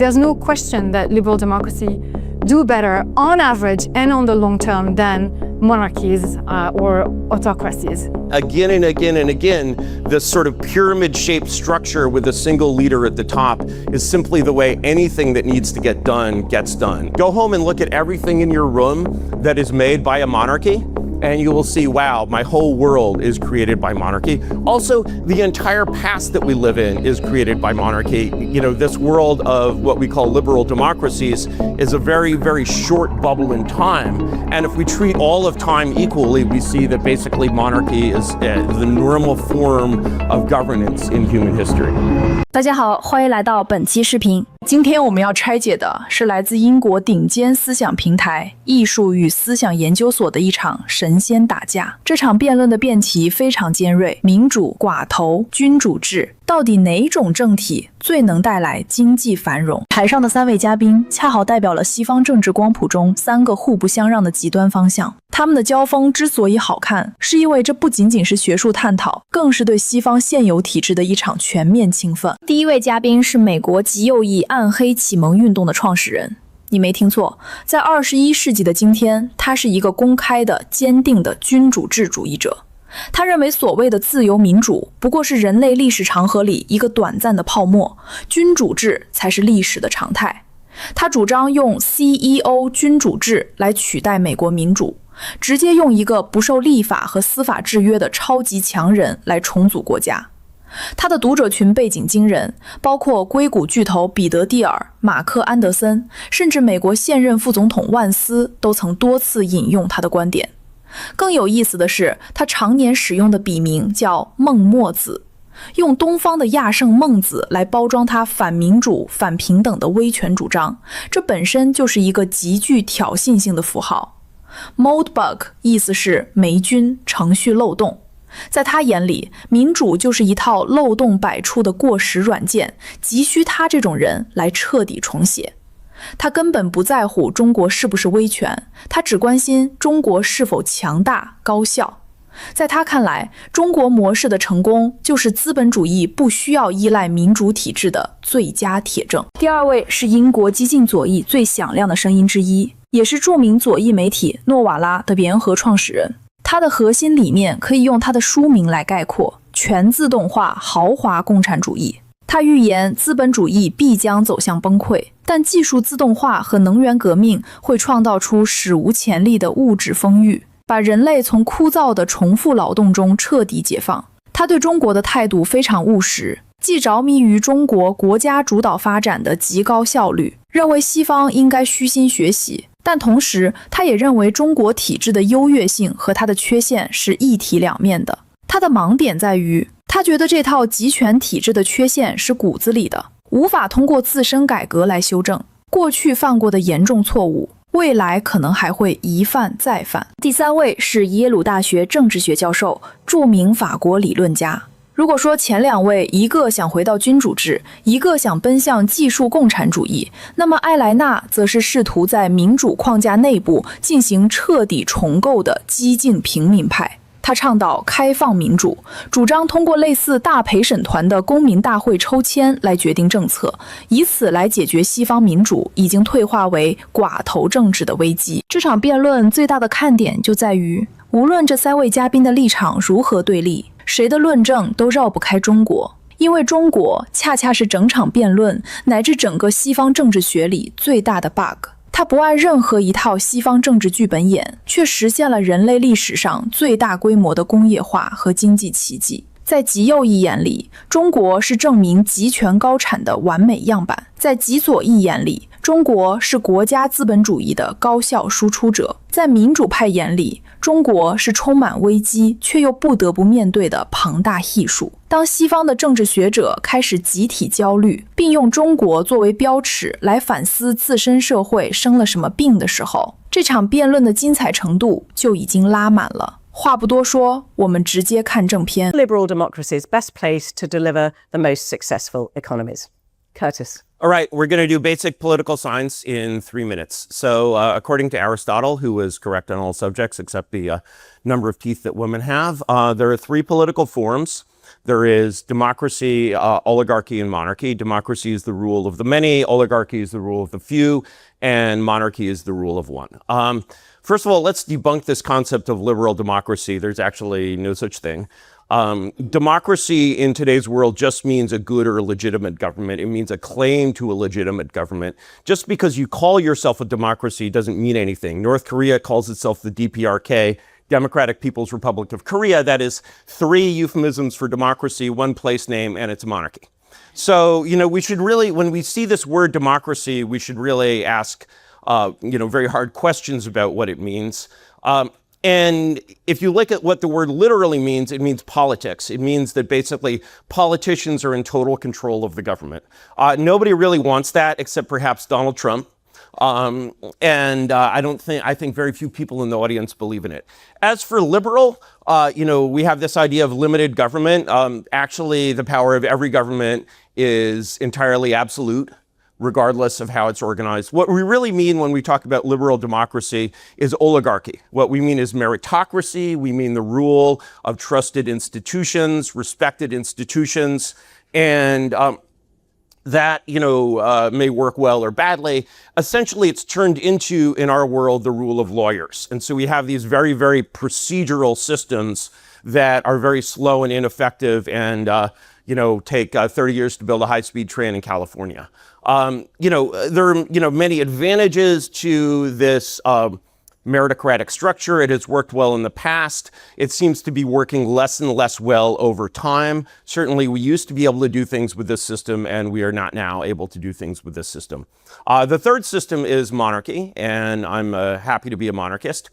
there's no question that liberal democracy do better on average and on the long term than monarchies or autocracies. Again and again and again, this sort of pyramid-shaped structure with a single leader at the top is simply the way anything that needs to get done gets done. Go home and look at everything in your room that is made by a monarchy, and you will see, wow, my whole world is created by monarchy. Also, the entire past that we live in is created by monarchy. You know, this world of what we call liberal democracies is a very, very short bubble in time. And if we treat all of time equally, we see that basically monarchy is the normal form of governance in human history. 大家好，欢迎来到本期视频。今天我们要拆解的是来自英国顶尖思想平台艺术与思想研究所的一场神仙打架。这场辩论的辩题非常尖锐，民主、寡头、君主制，到底哪种政体最能带来经济繁荣？台上的三位嘉宾恰好代表了西方政治光谱中三个互不相让的极端方向。他们的交锋之所以好看，是因为这不仅仅是学术探讨，更是对西方现有体制的一场全面清愤。第一位嘉宾是美国极右翼暗黑启蒙运动的创始人。你没听错，在21世纪的今天，他是一个公开的、坚定的君主制主义者。他认为所谓的自由民主不过是人类历史长河里一个短暂的泡沫，君主制才是历史的常态。他主张用 CEO 君主制来取代美国民主，直接用一个不受立法和司法制约的超级强人来重组国家。他的读者群背景惊人，包括硅谷巨头彼得·蒂尔、马克·安德森，甚至美国现任副总统万斯都曾多次引用他的观点。更有意思的是，他常年使用的笔名叫孟墨子，用东方的亚圣孟子来包装他反民主、反平等的威权主张，这本身就是一个极具挑衅性的符号。Modebug 意思是霉菌、程序漏洞。在他眼里，民主就是一套漏洞百出的过时软件，急需他这种人来彻底重写。他根本不在乎中国是不是威权，他只关心中国是否强大、高效。在他看来，中国模式的成功就是资本主义不需要依赖民主体制的最佳铁证。第二位是英国激进左翼最响亮的声音之一，也是著名左翼媒体诺瓦拉的联合创始人。他的核心理念可以用他的书名来概括：全自动化豪华共产主义。他预言资本主义必将走向崩溃，但技术自动化和能源革命会创造出史无前例的物质丰裕，把人类从枯燥的重复劳动中彻底解放。他对中国的态度非常务实，既着迷于中国国家主导发展的极高效率，认为西方应该虚心学习，但同时他也认为中国体制的优越性和它的缺陷是一体两面的。他的盲点在于，他觉得这套集权体制的缺陷是骨子里的，无法通过自身改革来修正。过去犯过的严重错误，未来可能还会一犯再犯。第三位是耶鲁大学政治学教授，著名法国理论家。如果说前两位一个想回到君主制，一个想奔向技术共产主义，那么埃莱纳则是试图在民主框架内部进行彻底重构的激进平民派。他倡导开放民主，主张通过类似大陪审团的公民大会抽签来决定政策，以此来解决西方民主已经退化为寡头政治的危机。这场辩论最大的看点就在于，无论这三位嘉宾的立场如何对立，谁的论证都绕不开中国，因为中国恰恰是整场辩论乃至整个西方政治学里最大的 bug。它不按任何一套西方政治剧本演，却实现了人类历史上最大规模的工业化和经济奇迹。在极右翼眼里，中国是证明集权高产的完美样板；在极左翼眼里，中国是国家资本主义的高效输出者；在民主派眼里，中国是充满危机却又不得不面对的庞大艺术。当西方的政治学者开始集体焦虑，并用中国作为标尺来反思自身社会生了什么病的时候，这场辩论的精彩程度就已经拉满了。话不多说，我们直接看正片。 Liberal democracies best placed to deliver the most successful economies. Curtis. All right, we're going to do basic political science in 3 minutes. So according to Aristotle, who was correct on all subjects except the number of teeth that women have, there are 3 political forms. There is democracy, oligarchy, and monarchy. Democracy is the rule of the many, oligarchy is the rule of the few, and monarchy is the rule of one. First of all, let's debunk this concept of liberal democracy. There's actually no such thing. Democracy in today's world just means a good or a legitimate government. It means a claim to a legitimate government. Just because you call yourself a democracy doesn't mean anything. North Korea calls itself the DPRK, Democratic People's Republic of Korea. That is 3 euphemisms for democracy, 1 place name, and it's a monarchy. So, we should really, when we see this word democracy, we should really ask, very hard questions about what it means. And if you look at what the word literally means, it means politics. It means that basically politicians are in total control of the government. Nobody really wants that except perhaps Donald Trump. I think very few people in the audience believe in it. As for liberal, we have this idea of limited government. Actually, the power of every government is entirely absolute, regardless of how it's organized. What we really mean when we talk about liberal democracy is oligarchy. What we mean is meritocracy. We mean the rule of trusted institutions, respected institutions, and that, may work well or badly. Essentially, it's turned into, in our world, the rule of lawyers. And so we have these very, very procedural systems that are very slow and ineffective and, take 30 years to build a high-speed train in California. There are, many advantages to this meritocratic structure. It has worked well in the past. It seems to be working less and less well over time. Certainly, we used to be able to do things with this system, and we are not now able to do things with this system. The third system is monarchy, and I'm happy to be a monarchist.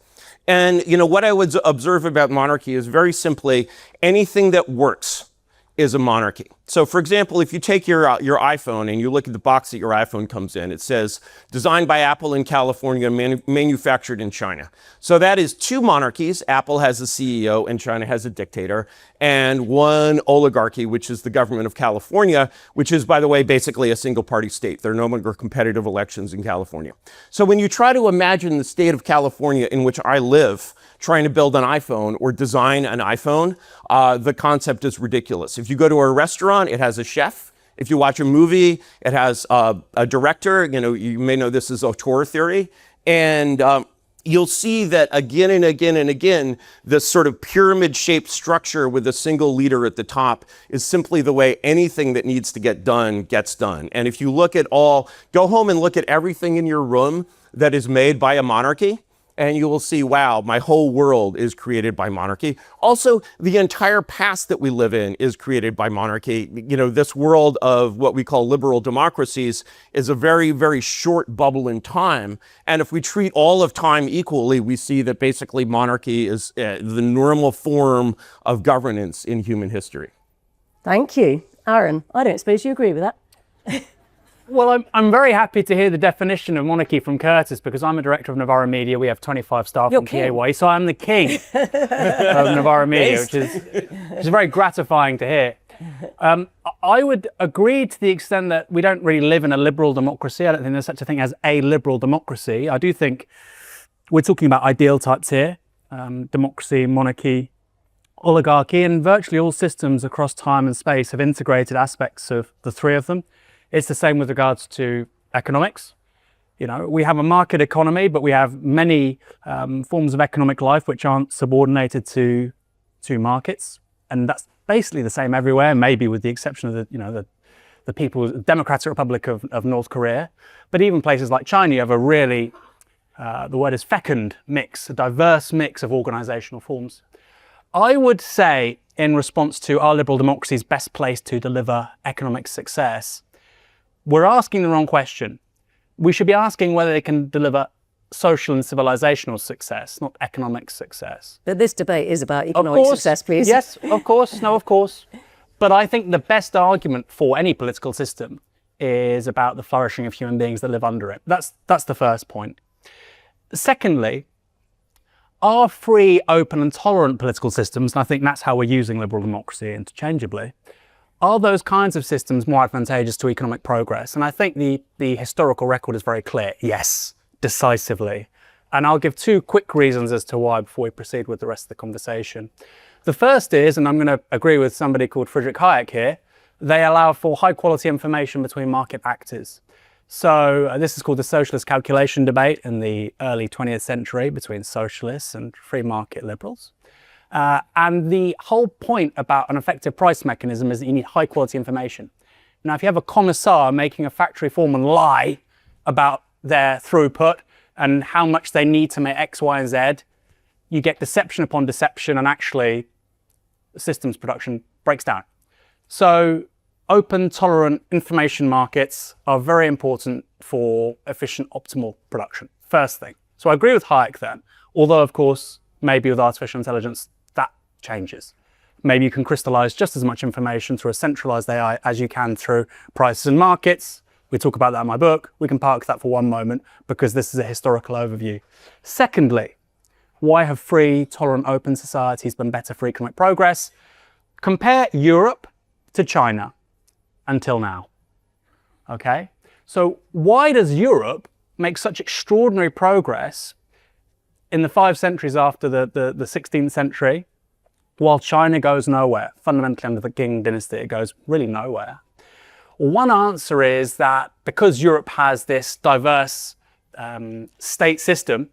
And, what I would observe about monarchy is very simply anything that works is a monarchy. So for example, if you take your iPhone and you look at the box that your iPhone comes in, it says designed by Apple in California, manufactured in China. So that is 2 monarchies. Apple has a CEO and China has a dictator, and 1 oligarchy, which is the government of California, which is, by the way, basically a single party state. There are no longer competitive elections in California. So when you try to imagine the state of California in which I live, trying to build an iPhone or design an iPhone, the concept is ridiculous. If you go to a restaurant, it has a chef. If you watch a movie, it has a director. You may know this as auteur theory. And you'll see that again and again and again, this sort of pyramid-shaped structure with a single leader at the top is simply the way anything that needs to get done gets done. And if you look at go home and look at everything in your room that is made by a monarchy, and you will see, wow, my whole world is created by monarchy. Also, the entire past that we live in is created by monarchy. This world of what we call liberal democracies is a very, very short bubble in time. And if we treat all of time equally, we see that basically monarchy is the normal form of governance in human history. Thank you. Aaron, I don't suppose you agree with that? Well, I'm very happy to hear the definition of monarchy from Curtis, because I'm a director of Novara Media. We have 25 staff in PAYE, so I'm the king of Novara Media, which is very gratifying to hear. I would agree to the extent that we don't really live in a liberal democracy. I don't think there's such a thing as a liberal democracy. I do think we're talking about ideal types here, democracy, monarchy, oligarchy, and virtually all systems across time and space have integrated aspects of the 3 of them. It's the same with regards to economics. We have a market economy, but we have many forms of economic life which aren't subordinated to markets. And that's basically the same everywhere, maybe with the exception of the People's Democratic Republic of North Korea. But even places like China, you have a really, the word is fecund mix, a diverse mix of organizational forms. I would say, in response to our liberal democracies best placed to deliver economic success, we're asking the wrong question. We should be asking whether they can deliver social and civilizational success, not economic success. But this debate is about economic success, please. Yes, of course. No, of course. But I think the best argument for any political system is about the flourishing of human beings that live under it. That's the first point. Secondly, our free, open and tolerant political systems, and I think that's how we're using liberal democracy interchangeably, are those kinds of systems more advantageous to economic progress? And I think the historical record is very clear. Yes, decisively. And I'll give 2 quick reasons as to why before we proceed with the rest of the conversation. The first is, and I'm going to agree with somebody called Friedrich Hayek here, they allow for high quality information between market actors. So this is called the socialist calculation debate in the early 20th century between socialists and free market liberals. And the whole point about an effective price mechanism is that you need high quality information. Now, if you have a commissar making a factory foreman lie about their throughput and how much they need to make X, Y, and Z, you get deception upon deception, and actually the systems production breaks down. So open, tolerant information markets are very important for efficient, optimal production. First thing. So I agree with Hayek then, although of course, maybe with artificial intelligence, that changes. Maybe you can crystallize just as much information through a centralized AI as you can through prices and markets. We talk about that in my book. We can park that for one moment because this is a historical overview. Secondly, why have free, tolerant, open societies been better for economic progress? Compare Europe to China until now. Okay? So why does Europe make such extraordinary progress in the 5 centuries after the 16th century, while China goes nowhere? Fundamentally under the Qing dynasty, it goes really nowhere. Well, one answer is that because Europe has this diverse state system,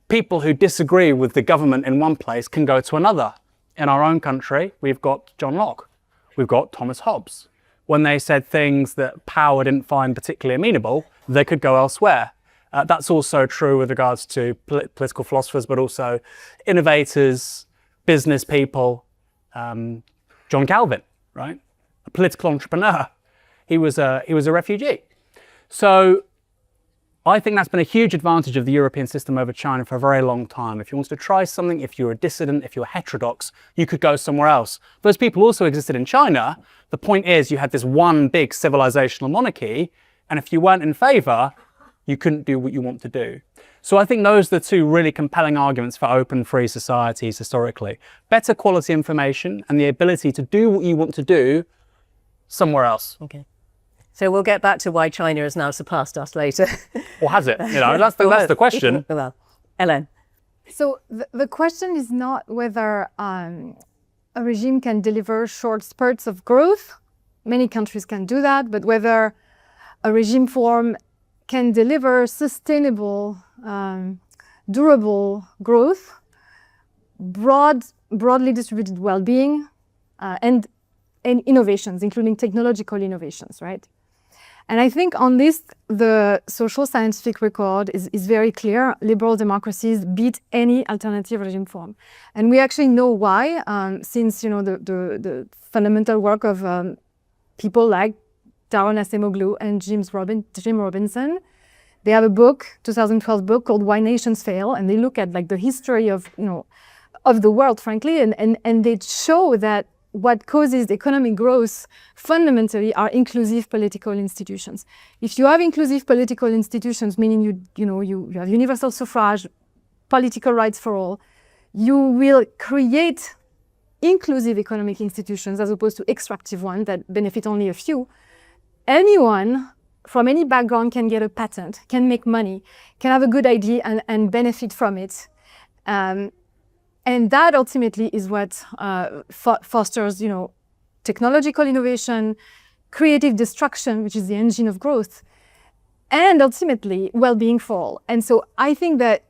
people who disagree with the government in one place can go to another. In our own country, we've got John Locke, we've got Thomas Hobbes. When they said things that power didn't find particularly amenable, they could go elsewhere. That's also true with regards to political philosophers, but also innovators, business people. John Calvin, right? A political entrepreneur. He was a refugee. So I think that's been a huge advantage of the European system over China for a very long time. If you wanted to try something, if you're a dissident, if you're heterodox, you could go somewhere else. Those people also existed in China. The point is you had this one big civilizational monarchy, and if you weren't in favor, you couldn't do what you want to do. So I think those are the two really compelling arguments for open, free societies historically. Better quality information and the ability to do what you want to do somewhere else. Okay. So we'll get back to why China has now surpassed us later. Or has it? You know, that's the question. Well, Hélène. So the question is not whether a regime can deliver short spurts of growth. Many countries can do that, but whether a regime form can deliver sustainable, durable growth, broadly distributed well-being, and innovations, including technological innovations, right? And I think on this, the social scientific record is very clear. Liberal democracies beat any alternative regime form. And we actually know why, since the fundamental work of people like Daron Acemoglu and Jim Robinson. They have a book, 2012 book called Why Nations Fail, and they look at like the history of the world, frankly, and they show that what causes economic growth fundamentally are inclusive political institutions. If you have inclusive political institutions, meaning you have universal suffrage, political rights for all, you will create inclusive economic institutions as opposed to extractive ones that benefit only a few. Anyone from any background can get a patent, can make money, can have a good idea and benefit from it. And that ultimately is what fosters, technological innovation, creative destruction, which is the engine of growth, and ultimately well-being for all. And so I think that,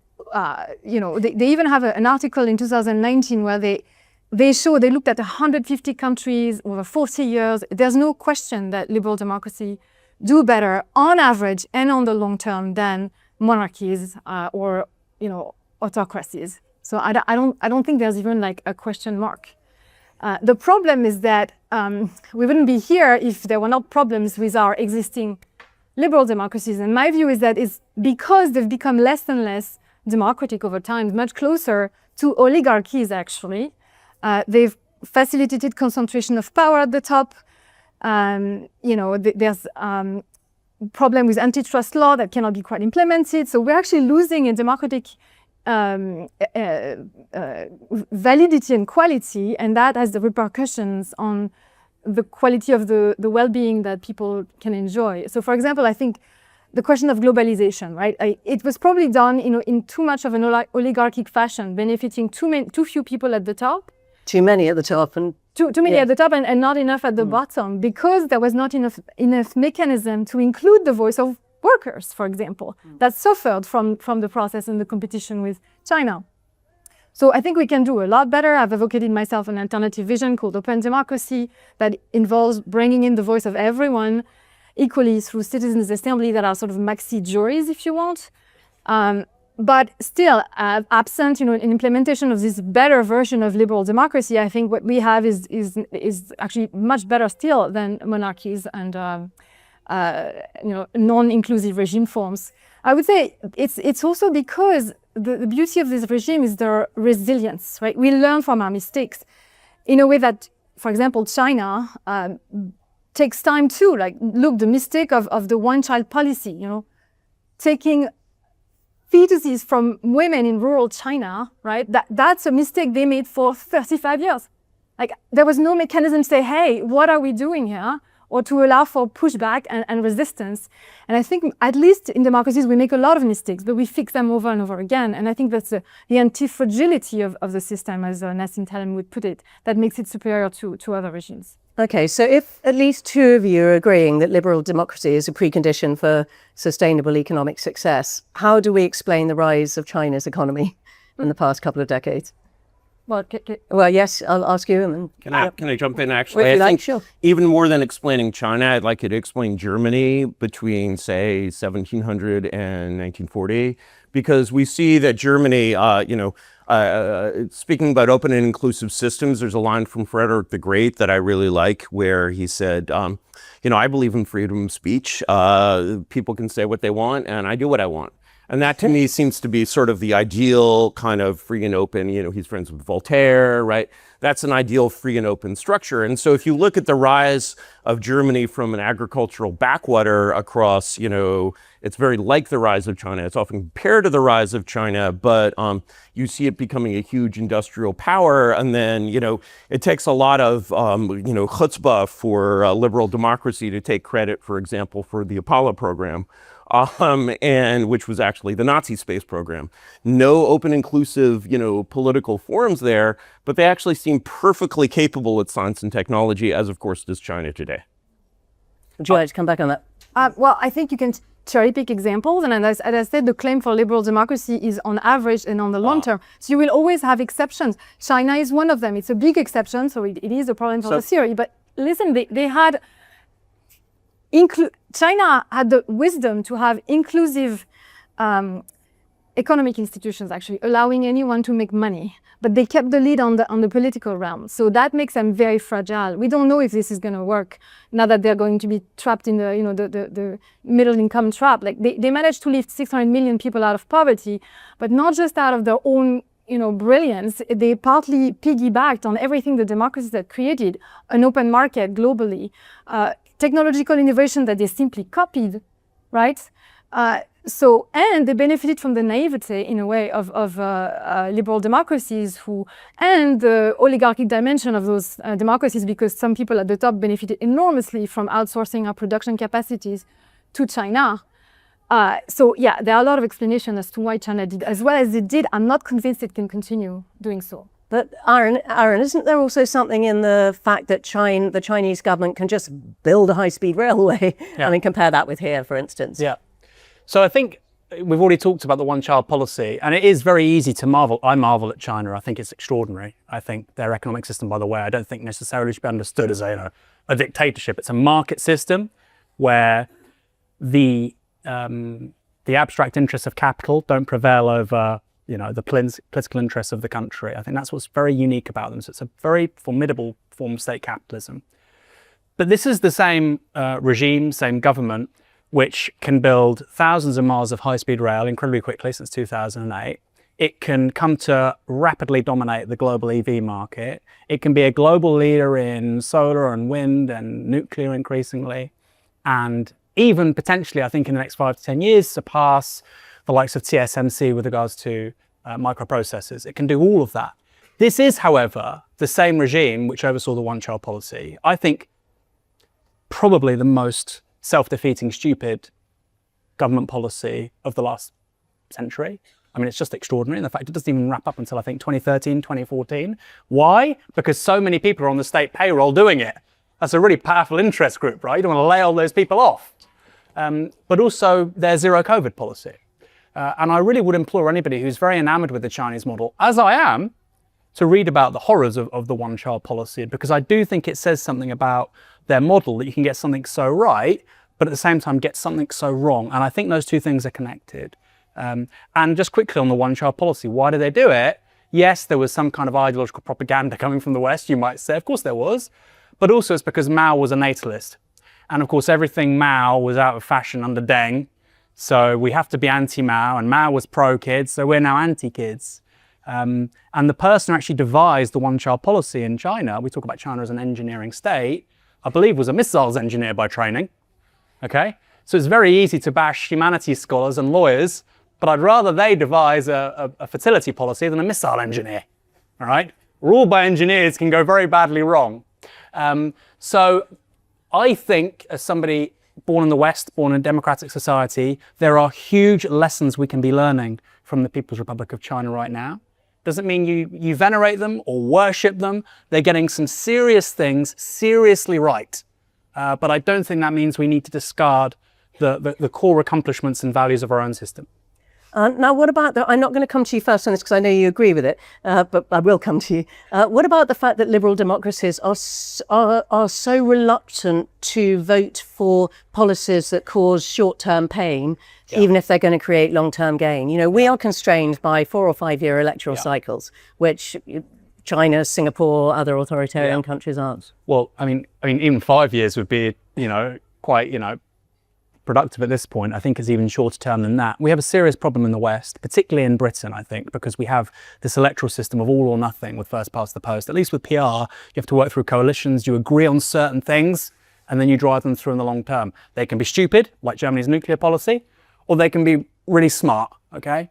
they even have an article in 2019 where they looked at 150 countries over 40 years. There's no question that liberal democracy do better on average and on the long term than monarchies or autocracies. So I don't think there's even like a question mark. The problem is that we wouldn't be here if there were not problems with our existing liberal democracies. And my view is that it's because they've become less and less democratic over time, much closer to oligarchies actually. They've facilitated concentration of power at the top. There's problem with antitrust law that cannot be quite implemented. So we're actually losing in democratic validity and quality, and that has the repercussions on the quality of the well-being that people can enjoy. So for example, I think the question of globalization, right? It was probably done in too much of an oligarchic fashion, benefiting too few people at the top, too many at the top and too many at the top and not enough at the bottom, because there was not enough mechanism to include the voice of workers, for example, that suffered from the process and the competition with China. So I think we can do a lot better. I've advocated myself an alternative vision called open democracy that involves bringing in the voice of everyone equally through citizens' assembly that are sort of maxi juries, if you want. But still, absent, an implementation of this better version of liberal democracy, I think what we have is actually much better still than monarchies and non-inclusive regime forms. I would say it's also because the beauty of this regime is their resilience, right? We learn from our mistakes in a way that, for example, China takes time too. Like, look, the mistake of the one-child policy, taking fetuses from women in rural China, right? That's a mistake they made for 35 years. Like, there was no mechanism to say, hey, what are we doing here? Or to allow for pushback and resistance. And I think, at least in democracies, we make a lot of mistakes, but we fix them over and over again. And I think that's the anti-fragility of the system, as Nassim Taleb would put it, that makes it superior to other regimes. Okay, so if at least two of you are agreeing that liberal democracy is a precondition for sustainable economic success, how do we explain the rise of China's economy in the past couple of decades? Well, yes, I'll ask you. And can I jump in, actually? I think sure. Even more than explaining China, I'd like you to explain Germany between, say, 1700 and 1940, because we see that Germany, speaking about open and inclusive systems, there's a line from Frederick the Great that I really like, where he said, I believe in freedom of speech. People can say what they want, and I do what I want. And that, to me, seems to be sort of the ideal kind of free and open, he's friends with Voltaire, right? That's an ideal free and open structure. And so if you look at the rise of Germany from an agricultural backwater across, it's very like the rise of China. It's often compared to the rise of China, but you see it becoming a huge industrial power. And then, it takes a lot of, chutzpah for liberal democracy to take credit, for example, for the Apollo program. And which was actually the Nazi space program. No open, inclusive, political forums there, but they actually seem perfectly capable with science and technology, as of course does China today. Would you like to come back on that? Well, I think you can cherry pick examples, and as I said, the claim for liberal democracy is on average and on the long term. So you will always have exceptions. China is one of them. It's a big exception, so it is a problem for the theory. But listen, they had China had the wisdom to have inclusive economic institutions, actually allowing anyone to make money, but they kept the lead on the political realm. So that makes them very fragile. We don't know if this is going to work now that they're going to be trapped in the middle income trap. Like, they managed to lift 600 million people out of poverty, but not just out of their own brilliance. They partly piggybacked on everything the democracies had created, an open market globally, technological innovation that they simply copied, right? And they benefited from the naivete, in a way, of liberal democracies and the oligarchic dimension of those democracies, because some people at the top benefited enormously from outsourcing our production capacities to China. There are a lot of explanations as to why China did as well as it did. I'm not convinced it can continue doing so. But Aaron, isn't there also something in the fact that the Chinese government can just build a high-speed railway? Yeah. I mean, compare that with here, for instance. Yeah. So I think we've already talked about the one-child policy, and it is very easy to marvel. I marvel at China. I think it's extraordinary. I think their economic system, by the way, I don't think necessarily should be understood as a dictatorship. It's a market system where the abstract interests of capital don't prevail over the political interests of the country. I think that's what's very unique about them. So it's a very formidable form of state capitalism. But this is the same regime, same government, which can build thousands of miles of high-speed rail incredibly quickly since 2008. It can come to rapidly dominate the global EV market. It can be a global leader in solar and wind and nuclear increasingly. And even potentially, I think in the next 5 to 10 years, surpass the likes of TSMC with regards to microprocessors. It can do all of that. This is, however, the same regime which oversaw the one-child policy. I think probably the most self-defeating, stupid government policy of the last century. I mean, it's just extraordinary. And the fact it doesn't even wrap up until, I think, 2013, 2014. Why? Because so many people are on the state payroll doing it. That's a really powerful interest group, right? You don't want to lay all those people off. But also their zero COVID policy. And I really would implore anybody who's very enamored with the Chinese model, as I am, to read about the horrors of the one-child policy, because I do think it says something about their model, that you can get something so right, but at the same time get something so wrong. And I think those two things are connected. And just quickly on the one-child policy, why did they do it? Yes, there was some kind of ideological propaganda coming from the West, you might say. Of course there was. But also it's because Mao was a natalist. And of course everything Mao was out of fashion under Deng. So we have to be anti-Mao, and Mao was pro-kids, so we're now anti-kids. And the person who actually devised the one-child policy in China, we talk about China as an engineering state, I believe was a missiles engineer by training. Okay? So it's very easy to bash humanities scholars and lawyers, but I'd rather they devise a fertility policy than a missile engineer. All right? Ruled by engineers can go very badly wrong. So I think, as somebody born in the West, born in a democratic society, there are huge lessons we can be learning from the People's Republic of China right now. Doesn't mean you venerate them or worship them. They're getting some serious things seriously right. But I don't think that means we need to discard the core accomplishments and values of our own system. Now, what about I'm not going to come to you first on this because I know you agree with it, but I will come to you. What about the fact that liberal democracies are so reluctant to vote for policies that cause short-term pain, even if they're going to create long-term gain? You know, we are constrained by 4 or 5 year electoral cycles, which China, Singapore, other authoritarian countries aren't. Well, I mean, even 5 years would be, quite, productive at this point. I think it's even shorter term than that. We have a serious problem in the West, particularly in Britain, I think, because we have this electoral system of all or nothing with first past the post. At least with PR, you have to work through coalitions, you agree on certain things, and then you drive them through in the long term. They can be stupid, like Germany's nuclear policy, or they can be really smart, okay?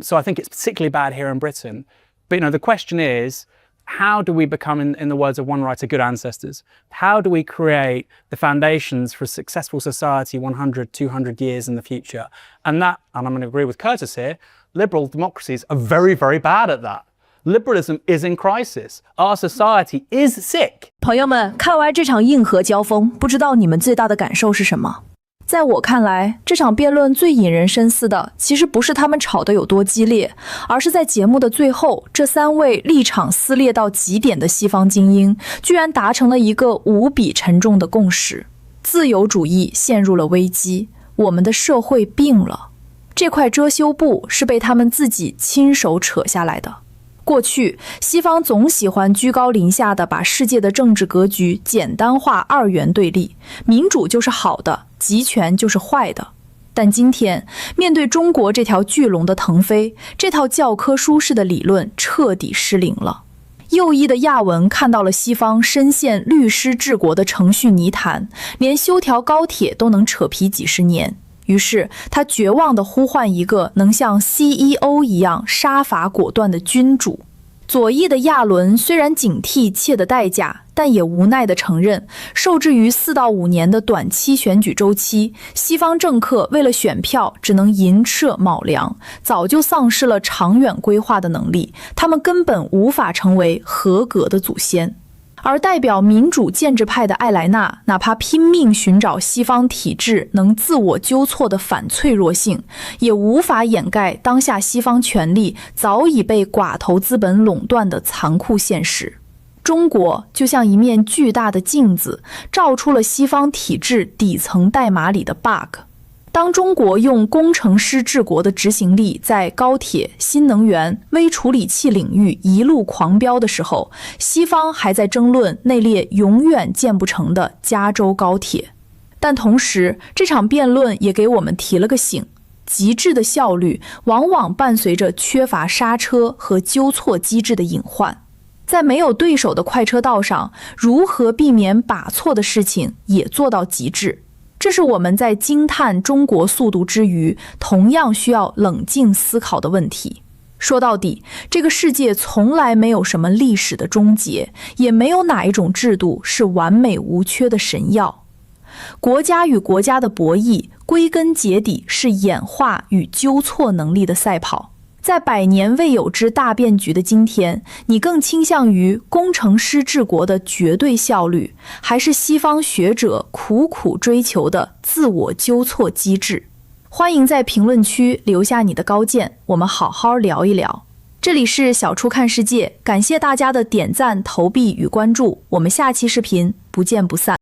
So I think it's particularly bad here in Britain. But, the question is, how do we become, in the words of one writer, good ancestors? How do we create the foundations for a successful society 100, 200 years in the future? And I'm going to agree with Curtis here, liberal democracies are very, very bad at that. Liberalism is in crisis. Our society is sick. 朋友们，看完这场硬核交锋，不知道你们最大的感受是什么？在我看来，这场辩论最引人深思的，其实不是他们吵得有多激烈，而是在节目的最后，这3位立场撕裂到极点的西方精英，居然达成了一个无比沉重的共识：自由主义陷入了危机，我们的社会病了。这块遮羞布是被他们自己亲手扯下来的。过去，西方总喜欢居高临下的把世界的政治格局简单化2元对立，民主就是好的，集权就是坏的。但今天，面对中国这条巨龙的腾飞，这套教科书式的理论彻底失灵了。右翼的亚文看到了西方深陷律师治国的程序泥潭，连修条高铁都能扯皮几十年。于是他绝望地呼唤一个能像 CEO 一样杀伐果断的君主。左翼的亚伦虽然警惕切的代价，但也无奈地承认，受制于4到5年的短期选举周期，西方政客为了选票只能银舍卯粮，早就丧失了长远规划的能力，他们根本无法成为合格的祖先。而代表民主建制派的艾莱纳，哪怕拼命寻找西方体制能自我纠错的反脆弱性，也无法掩盖当下西方权力早已被寡头资本垄断的残酷现实。中国就像一面巨大的镜子，照出了西方体制底层代码里的 bug。当中国用工程师治国的执行力在高铁、新能源、微处理器领域一路狂飙的时候，西方还在争论那列永远建不成的加州高铁。但同时，这场辩论也给我们提了个醒：极致的效率往往伴随着缺乏刹车和纠错机制的隐患。在没有对手的快车道上，如何避免把错的事情也做到极致？这是我们在惊叹中国速度之余，同样需要冷静思考的问题。说到底，这个世界从来没有什么历史的终结，也没有哪一种制度是完美无缺的神药。国家与国家的博弈，归根结底是演化与纠错能力的赛跑。在百年未有之大变局的今天，你更倾向于工程师治国的绝对效率，还是西方学者苦苦追求的自我纠错机制？欢迎在评论区留下你的高见，我们好好聊一聊。这里是小初看世界，感谢大家的点赞、投币与关注，我们下期视频不见不散。